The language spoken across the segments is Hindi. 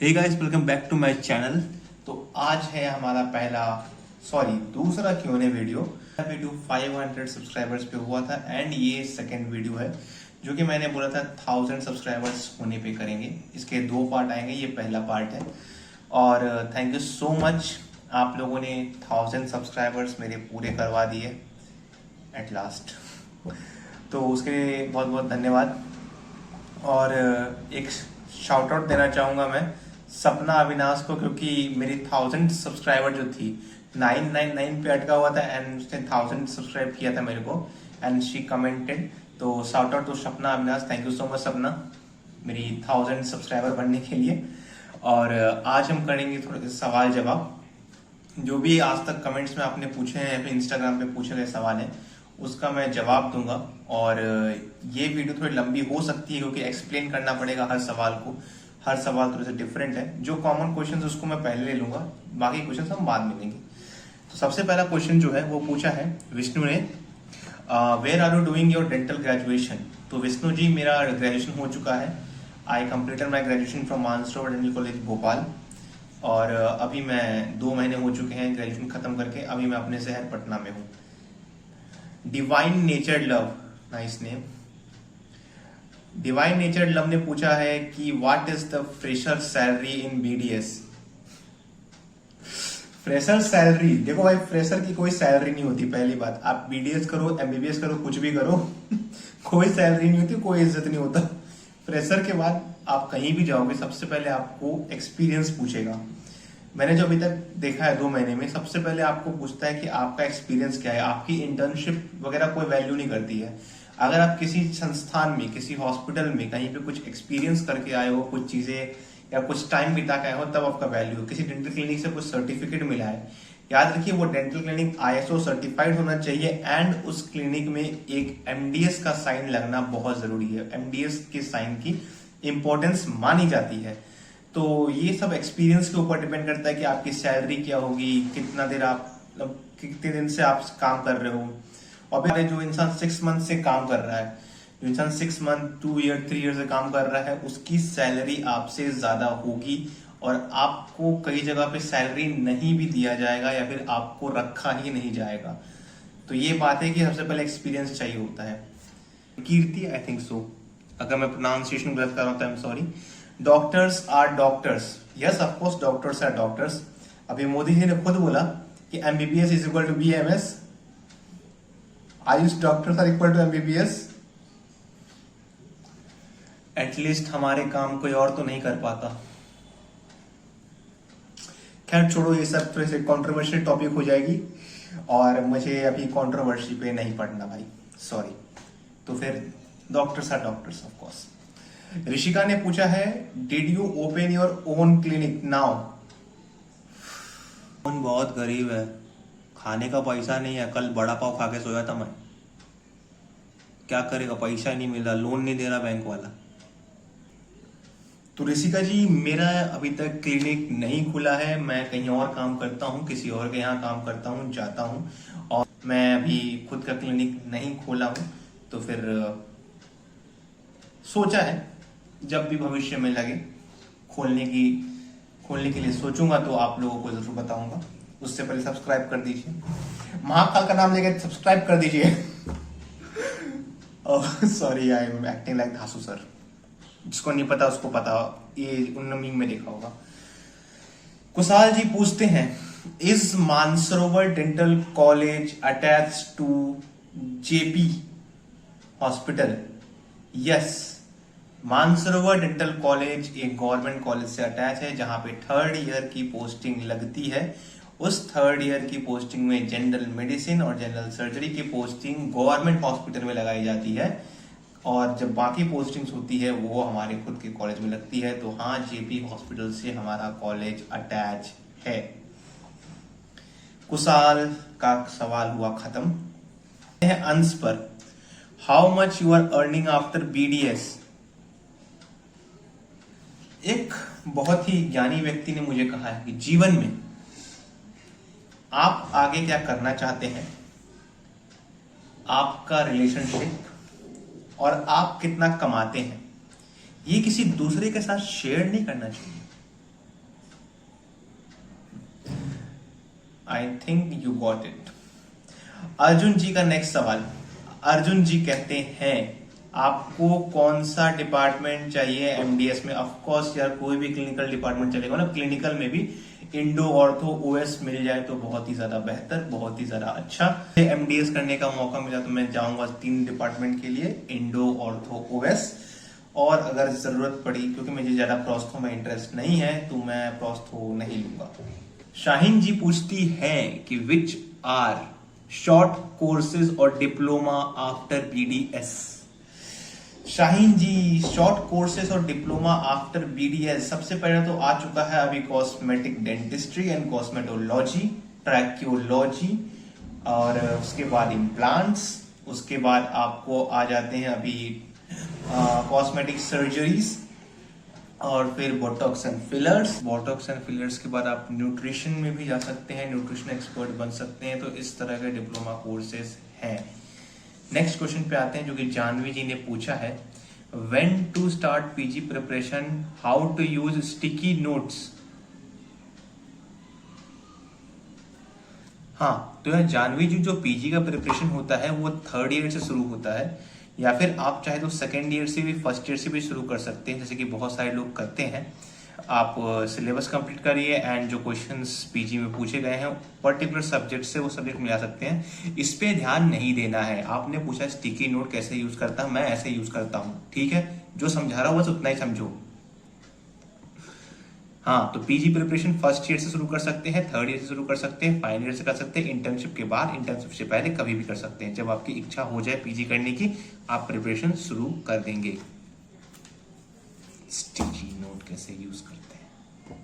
Hey guys, welcome back to my channel. तो आज है हमारा दूसरा Q&A वीडियो। 500 सब्सक्राइबर्स पे हुआ था एंड ये सेकंड वीडियो है जो कि मैंने बोला था 1000 सब्सक्राइबर्स होने पे करेंगे। इसके 2 पार्ट आएंगे, ये पहला पार्ट है। और थैंक यू सो मच, आप लोगों ने 1000 सब्सक्राइबर्स मेरे पूरे करवा दिए एट लास्ट। तो उसके लिए बहुत बहुत धन्यवाद। और एक शाउट आउट देना चाहूंगा मैं सपना अविनाश को, क्योंकि मेरी 1000 सब्सक्राइबर जो थी 999 पे अटका हुआ था एंड उसने 1000 सब्सक्राइब किया था मेरे को एंड शी कमेंटेड। तो शाउट आउट टू सपना Avinash, thank you so much सपना मेरी 1000 सब्सक्राइबर बनने के लिए। और आज हम करेंगे थोड़े सवाल जवाब। जो भी आज तक कमेंट्स में आपने पूछे हैं या फिर इंस्टाग्राम पे पूछे गए सवाल हैं उसका मैं जवाब दूंगा। और ये वीडियो थोड़ी लंबी हो सकती है क्योंकि एक्सप्लेन करना पड़ेगा हर सवाल को। हर सवाल थोड़े से डिफरेंट है। जो कॉमन क्वेश्चन उसको मैं पहले ले लूंगा, बाकी क्वेश्चन हम बाद में लेंगे। तो सबसे पहला क्वेश्चन जो है वो पूछा है विष्णु ने, where are you doing your dental graduation. तो विष्णु जी, मेरा ग्रेजुएशन हो चुका है। I completed my graduation from Mansarovar dental college Bhopal. और अभी मैं 2 महीने हो चुके हैं ग्रेजुएशन खत्म करके। अभी मैं अपने शहर पटना में हूँ। Divine nature love, nice name. Divine nature love ने पूछा है कि what is the fresher salary in BDS. Fresher salary, देखो भाई, फ्रेशर की कोई सैलरी नहीं होती। पहली बात, आप बीडीएस करो, एमबीबीएस करो, कुछ भी करो कोई सैलरी नहीं होती, कोई इज्जत नहीं होता। फ्रेशर के बाद आप कहीं भी जाओगे सबसे पहले आपको एक्सपीरियंस पूछेगा। मैंने जो अभी तक देखा है 2 महीने में, सबसे पहले आपको पूछता है कि आपका एक्सपीरियंस क्या है। आपकी इंटर्नशिप वगैरह कोई वैल्यू नहीं करती है। अगर आप किसी संस्थान में, किसी हॉस्पिटल में कहीं पे कुछ एक्सपीरियंस करके आए हो, कुछ चीजें या कुछ टाइम बिता के आए हो, तब आपका वैल्यू। किसी डेंटल क्लिनिक से कुछ सर्टिफिकेट मिला है, याद रखिए वो डेंटल क्लिनिक ISO सर्टिफाइड होना चाहिए एंड उस क्लिनिक में एक MDS का साइन लगना बहुत जरूरी है। MDS के साइन की इंपॉर्टेंस मानी जाती है। तो ये सब एक्सपीरियंस के ऊपर डिपेंड करता है कि आपकी सैलरी क्या होगी, कितना देर आप, मतलब कितने दिन से आप काम कर रहे हो। और फिर जो इंसान 6 मंथ से काम कर रहा है, जो इंसान 6 मंथ 2 ईयर 3 ईयर से काम कर रहा है, उसकी सैलरी आपसे ज्यादा होगी। और आपको कई जगह पे सैलरी नहीं भी दिया जाएगा या फिर आपको रखा ही नहीं जाएगा। तो ये बात है कि सबसे पहले एक्सपीरियंस चाहिए होता है। कीर्ति, आई थिंक सो, अगर मैं प्रोनाउंसिएशन गलत कर रहा हूं तो I am sorry. Doctors are doctors, yes of course doctors are doctors. अभी मोदी जी ने खुद बोला कि MBBS is equal to BMS। AYUSH doctors are equal to MBBS। At least हमारे काम कोई और तो नहीं कर पाता। खैर छोड़ो, ये सब थोड़े से कॉन्ट्रोवर्शियल टॉपिक हो जाएगी और मुझे अभी कॉन्ट्रोवर्सी पे नहीं पढ़ना भाई, सॉरी। तो फिर doctors are doctors of course. Rishika ने पूछा है, did you open your own clinic now. बहुत गरीब है, खाने का पैसा नहीं है। कल बड़ा पाव खा के सोया था मैं। क्या करेगा, पैसा नहीं मिल रहा, लोन नहीं दे रहा बैंक वाला। तो ऋषिका जी, मेरा अभी तक क्लिनिक नहीं खुला है। मैं कहीं और काम करता हूँ, किसी और के यहाँ काम करता हूँ, जाता हूँ। और मैं अभी खुद का क्लिनिक नहीं खोला हूँ। तो फिर सोचा है जब भी भविष्य में लगे खोलने के लिए सोचूंगा तो आप लोगों को जरूर बताऊंगा। उससे पहले सब्सक्राइब कर दीजिए, महाकाल का नाम लेकर सब्सक्राइब कर दीजिए। Sorry, I am acting like धासु सर। जिसको नहीं पता उसको पता, ये उन मीम में देखा होगा। कुशाल जी पूछते हैं, is Mansarovar dental college attach to JP hospital. Yes, Mansarovar dental college एक गवर्नमेंट कॉलेज से अटैच है जहां पे 3rd ईयर की पोस्टिंग लगती है। उस 3rd ईयर की पोस्टिंग में जनरल मेडिसिन और जनरल सर्जरी की पोस्टिंग गवर्नमेंट हॉस्पिटल में लगाई जाती है। और जब बाकी पोस्टिंग्स होती है वो हमारे खुद के कॉलेज में लगती है। तो हाँ, JP हॉस्पिटल से हमारा कॉलेज अटैच है। कुशाल का सवाल हुआ खत्म। अंश पर, how much you are earning after BDS। एक बहुत ही ज्ञानी व्यक्ति ने मुझे कहा है कि जीवन में आप आगे क्या करना चाहते हैं, आपका रिलेशनशिप और आप कितना कमाते हैं, ये किसी दूसरे के साथ शेयर नहीं करना चाहिए। I think you got it. Arjun ji का नेक्स्ट सवाल। अर्जुन जी कहते हैं आपको कौन सा डिपार्टमेंट चाहिए एमडीएस में? ऑफ कोर्स यार कोई भी क्लिनिकल डिपार्टमेंट चलेगा ना, क्लिनिकल में भी इंडो ऑर्थो ओएस मिल जाए तो बहुत ही ज्यादा बेहतर, बहुत ही ज्यादा अच्छा। एमडीएस करने का मौका मिला तो मैं जाऊंगा 3 डिपार्टमेंट के लिए, इंडो ऑर्थो ओएस, और अगर जरूरत पड़ी, क्योंकि मुझे ज्यादा प्रोस्थो में इंटरेस्ट नहीं है तो मैं प्रोस्थो नहीं लूंगा। शाहीन जी पूछती है कि विच आर शॉर्ट कोर्सेज और डिप्लोमा आफ्टर बीडीएस? शाहीन जी, शॉर्ट कोर्सेज और डिप्लोमा आफ्टर बीडीएस, सबसे पहले तो आ चुका है अभी कॉस्मेटिक डेंटिस्ट्री एंड कॉस्मेटोलॉजी, ट्रैक्योलॉजी, और उसके बाद इम्प्लांट्स, उसके बाद आपको आ जाते हैं अभी कॉस्मेटिक सर्जरीज, और फिर Botox and fillers. Botox and fillers के बाद आप न्यूट्रिशन में भी जा सकते हैं, न्यूट्रिशन एक्सपर्ट बन सकते हैं। तो इस तरह के डिप्लोमा कोर्सेज हैं। नेक्स्ट क्वेश्चन पे आते हैं जो कि जानवी जी ने पूछा है, when to start PG preparation, how to use sticky notes? हाँ, तो यार जानवी जी, जो पीजी का प्रिपरेशन होता है वो 3rd ईयर से शुरू होता है, या फिर आप चाहे तो 2nd ईयर से भी, 1st ईयर से भी शुरू कर सकते हैं, जैसे कि बहुत सारे लोग करते हैं। आप सिलेबस कंप्लीट करिए एंड जो क्वेश्चंस पीजी में पूछे गए हैं पर्टिकुलर सब्जेक्ट से वो सब्जेक्ट मिला सकते हैं। इस पे ध्यान नहीं देना है। आपने पूछा स्टिकी नोट कैसे यूज करता हूं, मैं ऐसे यूज करता हूं, ठीक है? जो समझा रहा हूं बस उतना ही समझो। हाँ, तो पीजी प्रिपरेशन 1st ईयर से शुरू कर सकते हैं, 3rd ईयर से शुरू कर सकते हैं, फाइनल ईयर से कर सकते हैं, इंटर्नशिप के बाद, इंटर्नशिप से पहले कभी भी कर सकते हैं। जब आपकी इच्छा हो जाए पीजी करने की, आप प्रिपरेशन शुरू कर देंगे। स्टिकी नोट कैसे यूज करते हैं?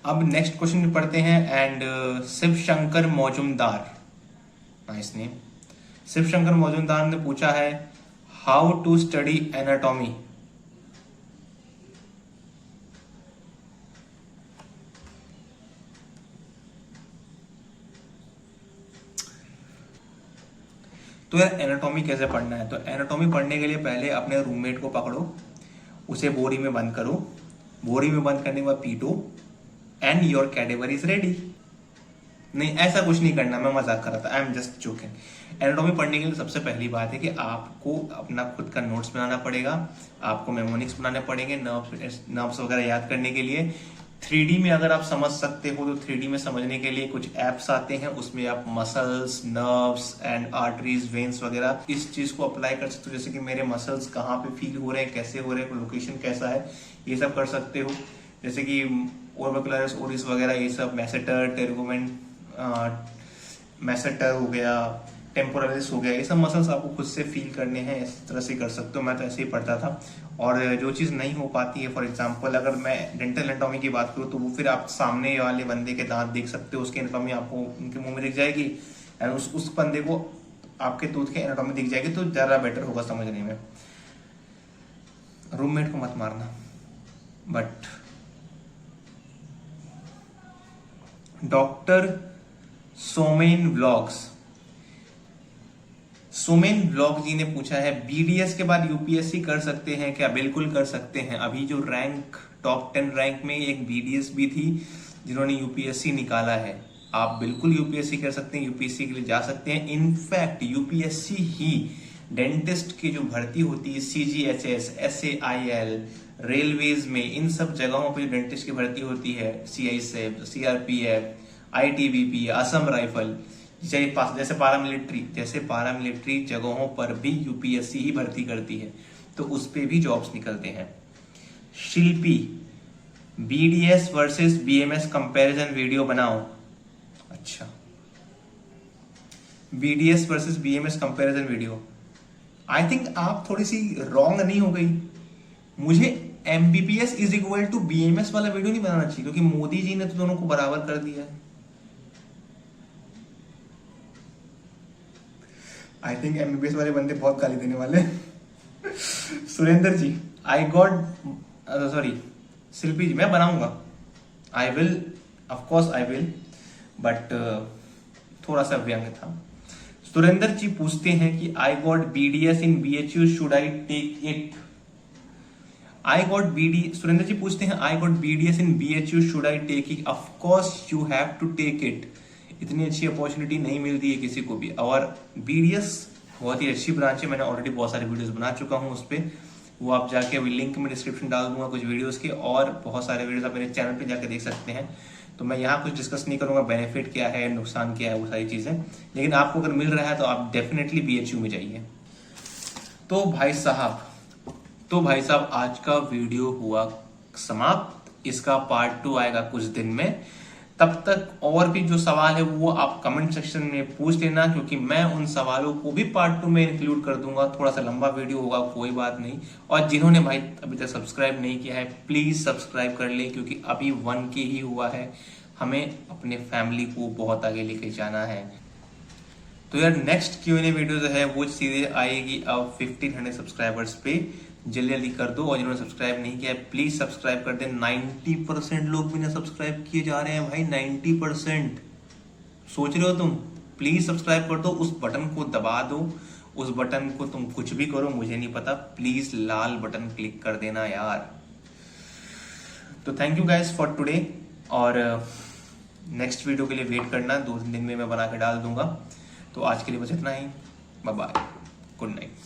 अब नेक्स्ट क्वेश्चन में पढ़ते हैं। And Shiv Shankar Majumdar, nice name, Shiv Shankar Majumdar ने पूछा है हाउ टू स्टडी एनाटॉमी? तो यार एनाटॉमी कैसे पढ़ना है? तो एनाटॉमी पढ़ने के लिए पहले अपने रूममेट को पकड़ो, उसे बोरी में बंद करो, बोरी में बंद करने के बाद पीटो, and your cadaver is ready. नहीं, ऐसा कुछ नहीं करना, मैं मजाक कर रहा था, I am just joking. Anatomy पढ़ने के लिए सबसे पहली बात है कि आपको अपना खुद का नोट्स बनाना पड़ेगा, आपको मेमोनिक्स बनाने पड़ेंगे, नर्व्स वगैरह याद करने के लिए। 3D में अगर आप समझ सकते हो तो 3D में समझने के लिए कुछ एप्स आते हैं, उसमें आप muscles, nerves and arteries, veins वगैरह इस चीज को अप्लाई कर सकते हो। जैसे कि मेरे मसल्स कहाँ पे फील हो रहे हैं, कैसे हो रहे हैं, लोकेशन कैसा है, ये सब कर सकते हो। जैसे कि ओर्बिकुलरिस ओरिस वगैरह, ये सब, मैसेटर, टेर्गुमेंट, मैसेटर हो गया, टेम्पोरलिस हो गया, ये सब मसल्स आपको खुद से फील करने हैं, इस तरह से कर सकते हो। मैं तो ऐसे ही पढ़ता था। और जो चीज़ नहीं हो पाती है, फॉर एग्जांपल अगर मैं डेंटल एनाटॉमी की बात करूँ तो वो फिर आप सामने वाले बंदे के दांत देख सकते हो, उसकी एनाटॉमी आपको उनके मुंह में दिख जाएगी, एंड उस बंदे को आपके टूथ के एनाटॉमी दिख जाएगी, तो ज़्यादा बेटर होगा समझने में। रूममेट को मत मारना। But doctor Somen vlogs, Sumen blog ji ने पूछा है बीडीएस के बाद यूपीएससी कर सकते हैं क्या? बिल्कुल कर सकते हैं। अभी जो रैंक टॉप 10 रैंक में एक बीडीएस भी थी जिन्होंने यूपीएससी निकाला है। आप बिल्कुल यूपीएससी कर सकते हैं, यूपीएससी के लिए जा सकते हैं। इनफैक्ट यूपीएससी ही डेंटिस्ट की जो भर्ती होती है, सीजीएचएस, एसएआईएल, रेलवेज में, इन सब जगहों पर डेंटिस्ट की भर्ती होती है, CISF, CRPF, ITBP, Assam rifle, जैसे पारामिलिट्री जगहों पर भी यूपीएससी ही भर्ती करती है, तो उस पे भी जॉब्स निकलते हैं। Shilpi, BDS versus BMS comparison video बनाओ। अच्छा, BDS versus BMS comparison video, I think आप थोड़ी सी रॉन्ग नहीं हो गई। मुझे MBBS is equal to BMS वाला वीडियो नहीं बनाना चाहिए, क्योंकि मोदी जी ने तो दोनों को बराबर कर दिया है। आई थिंक एमबीबीएस वाले बंदे बहुत गाली देने वाले। Surendra ji, I got, sorry Shilpi ji, मैं बनाऊंगा, I will, of course I will, but थोड़ा सा व्यंग था। सुरेंद्र जी पूछते हैं कि I got BDS in BHU, should I take it? I got BD, Surendra ji पूछते हैं I got BDS in BHU, should I take it? Of course you have to take it. इतनी अच्छी अपॉर्चुनिटी नहीं मिलती है किसी को भी। और बीडीएस बहुत ही अच्छी ब्रांच है, मैंने ऑलरेडी बहुत सारे वीडियोस बना चुका हूँ उस पर, वो आप जाके अभी लिंक में डिस्क्रिप्शन डाल दूंगा कुछ वीडियोस के, और बहुत सारे वीडियोस आप मेरे चैनल पे जाके देख सकते हैं। तो मैं यहाँ कुछ डिस्कस नहीं करूंगा बेनिफिट क्या है, नुकसान क्या है, वो सारी चीजें, लेकिन आपको अगर मिल रहा है तो आप डेफिनेटली बीएचयू में जाइए। तो भाई साहब आज का वीडियो हुआ समाप्त। इसका पार्ट 2 आएगा कुछ दिन में। तब तक और भी जो सवाल है वो आप कमेंट सेक्शन में पूछ लेना, क्योंकि मैं उन सवालों को भी पार्ट 2 में इंक्लूड कर दूंगा। थोड़ा सा लंबा वीडियो होगा, कोई बात नहीं। और जिन्होंने भाई अभी तक सब्सक्राइब नहीं किया है प्लीज सब्सक्राइब कर ले, क्योंकि अभी 1K ही हुआ है, हमें अपने फैमिली को बहुत आगे लेके जाना है। तो यार नेक्स्ट Q&A वीडियो जो है वो सीधे आएगी अब 1500 सब्सक्राइबर्स पे। जल्दी जल्दी कर दो, और जिन्होंने सब्सक्राइब नहीं किया है प्लीज सब्सक्राइब कर दे। 90% लोग बिना सब्सक्राइब किए जा रहे हैं भाई, 90%। सोच रहे हो तुम? प्लीज सब्सक्राइब कर दो, उस बटन को दबा दो, उस बटन को तुम कुछ भी करो मुझे नहीं पता, प्लीज लाल बटन क्लिक कर देना यार। तो thank you guys for today, और नेक्स्ट वीडियो के लिए वेट करना, 2-3 दिन में मैं बना के डाल दूंगा। तो आज के लिए बस इतना ही, बाय बाय, गुड नाइट।